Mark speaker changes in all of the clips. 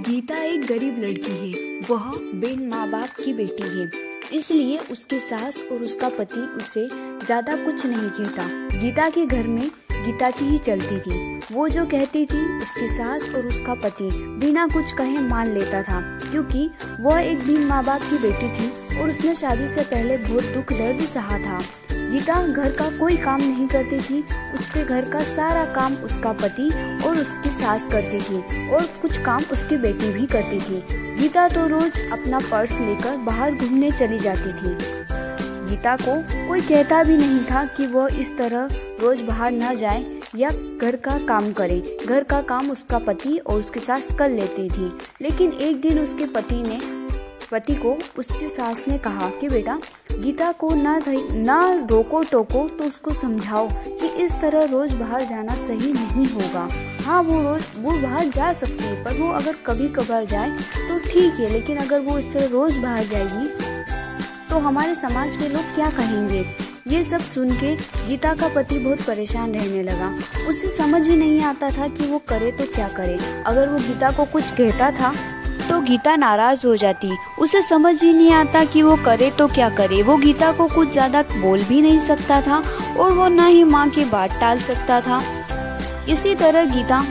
Speaker 1: गीता एक गरीब लड़की है। वह बिन माँ बाप की बेटी है, इसलिए उसकी सास और उसका पति उसे ज्यादा कुछ नहीं कहता। गीता के घर में गीता की ही चलती थी। वो जो कहती थी उसकी सास और उसका पति बिना कुछ कहे मान लेता था, क्योंकि वह एक बिन माँ बाप की बेटी थी और उसने शादी से पहले बहुत दुख दर्द सहा था। गीता घर का कोई काम नहीं करती थी। उसके घर का सारा काम उसका पति और उसकी सास करती थी और कुछ काम उसकी बेटी भी करती थी। गीता तो रोज अपना पर्स लेकर बाहर घूमने चली जाती थी। गीता को कोई कहता भी नहीं था कि वह इस तरह रोज बाहर न जाए या घर का काम करे। घर का काम उसका पति और उसकी सास कर लेती थी। लेकिन एक दिन उसके पति को उसकी सास ने कहा कि बेटा, गीता को ना रोको टोको, तो उसको समझाओ कि इस तरह रोज बाहर जाना सही नहीं होगा। हाँ, वो बाहर जा सकती है, पर वो अगर कभी कभार जाए तो ठीक है, लेकिन अगर वो इस तरह रोज बाहर जाएगी तो हमारे समाज के लोग क्या कहेंगे। ये सब सुन के गीता का पति बहुत परेशान रहने लगा। उसे समझ ही नहीं आता था कि वो करे तो क्या करे। अगर वो गीता को कुछ कहता था तो गीता नाराज हो जाती। उसे समझ ही नहीं आता कि वो करे तो क्या करे। वो गीता को कुछ ज्यादा बोल भी नहीं सकता था और वो ना ही माँ की बात टाल सकता था। इसी तरह गीता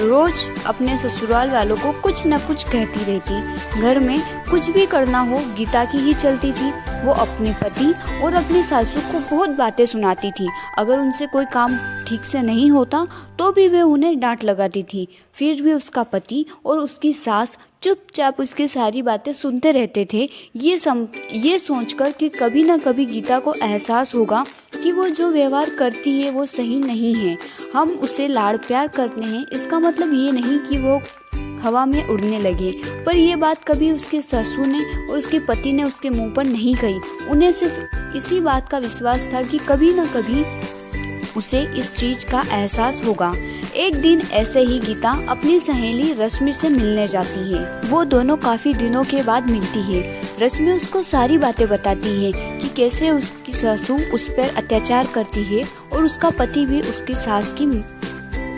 Speaker 1: रोज अपने ससुराल वालों को कुछ न कुछ कहती रहती। घर में कुछ भी करना हो गीता की ही चलती थी। वो अपने पति और अपनी सासू को बहुत बातें सुनाती थी। अगर उनसे कोई काम ठीक से नहीं होता तो भी वे उन्हें डांट लगाती थी। फिर भी उसका पति और उसकी सास चुपचाप उसकी सारी बातें सुनते रहते थे, ये सोचकर कि कभी न कभी गीता को एहसास होगा कि वो जो व्यवहार करती है वो सही नहीं है। हम उसे लाड़ प्यार करते हैं, इसका मतलब ये नहीं कि वो हवा में उड़ने लगे। पर ये बात कभी उसके ससुर ने और उसके पति ने उसके मुंह पर नहीं कही। उन्हें सिर्फ इसी बात का विश्वास था कि कभी न कभी उसे इस चीज का एहसास होगा। एक दिन ऐसे ही गीता अपनी सहेली रश्मि से मिलने जाती है। वो दोनों काफी दिनों के बाद मिलती है। रश्मि उसको सारी बातें बताती है कि कैसे उसकी सासू उस पर अत्याचार करती है और उसका पति भी उसकी सास की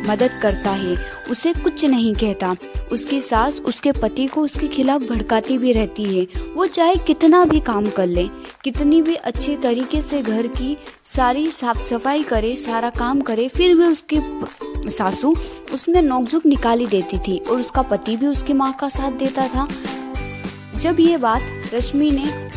Speaker 1: मदद करता है, उसे कुछ नहीं कहता। उसकी सास उसके पति को उसके खिलाफ भड़काती भी रहती है। वो चाहे कितना भी काम कर ले, कितनी भी अच्छी तरीके से घर की सारी साफ सफाई करे, सारा काम करे, फिर भी उसकी सासू उसमें नोकझोंक निकाली देती थी और उसका पति भी उसकी माँ का साथ देता था। जब ये बात रश्मि ने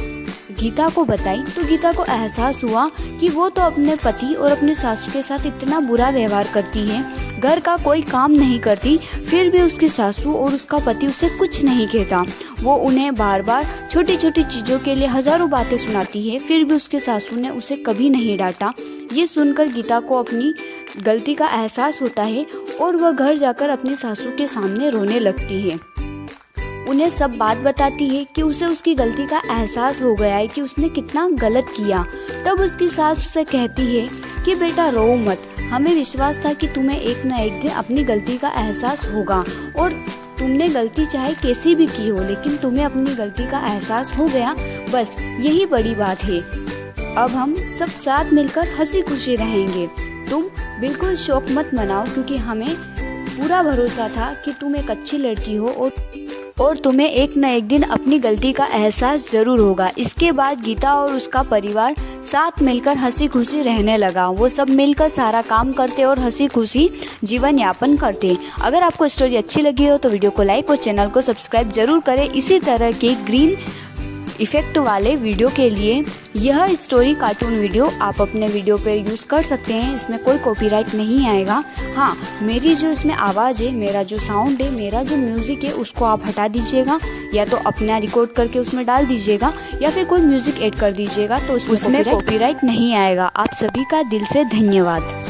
Speaker 1: गीता को बताई तो गीता को एहसास हुआ कि वो तो अपने पति और अपने सासू के साथ इतना बुरा व्यवहार करती है, घर का कोई काम नहीं करती, फिर भी उसकी सासू और उसका पति उसे कुछ नहीं कहता। वो उन्हें बार बार छोटी छोटी चीज़ों के लिए हजारों बातें सुनाती है, फिर भी उसके सासू ने उसे कभी नहीं डांटा। ये सुनकर गीता को अपनी गलती का एहसास होता है और वह घर जाकर अपनी सासू के सामने रोने लगती है। उन्हें सब बात बताती है कि उसे उसकी गलती का एहसास हो गया है कि उसने कितना गलत किया। तब उसकी सास उसे कहती है कि बेटा रो मत, हमें विश्वास था कि तुम्हें एक न एक दिन अपनी गलती का एहसास होगा और तुमने गलती चाहे कैसी भी की हो, लेकिन तुम्हें अपनी गलती का एहसास हो गया, बस यही बड़ी बात है। अब हम सब साथ मिलकर हंसी खुशी रहेंगे। तुम बिल्कुल शौक मत मनाओ, क्योंकि हमें पूरा भरोसा था कि तुम एक अच्छी लड़की हो और तुम्हें एक न एक दिन अपनी गलती का एहसास जरूर होगा। इसके बाद गीता और उसका परिवार साथ मिलकर हंसी खुशी रहने लगा। वो सब मिलकर सारा काम करते और हंसी खुशी जीवन यापन करते। अगर आपको स्टोरी अच्छी लगी हो तो वीडियो को लाइक और चैनल को सब्सक्राइब जरूर करें। इसी तरह के ग्रीन इफेक्ट वाले वीडियो के लिए यह स्टोरी कार्टून वीडियो आप अपने वीडियो पर यूज़ कर सकते हैं। इसमें कोई कॉपीराइट नहीं आएगा। हाँ, मेरी जो इसमें आवाज़ है, मेरा जो साउंड है, मेरा जो म्यूज़िक है, उसको आप हटा दीजिएगा, या तो अपना रिकॉर्ड करके उसमें डाल दीजिएगा या फिर कोई म्यूज़िक ऐड कर दीजिएगा, तो उसमें कॉपीराइट नहीं आएगा। आप सभी का दिल से धन्यवाद।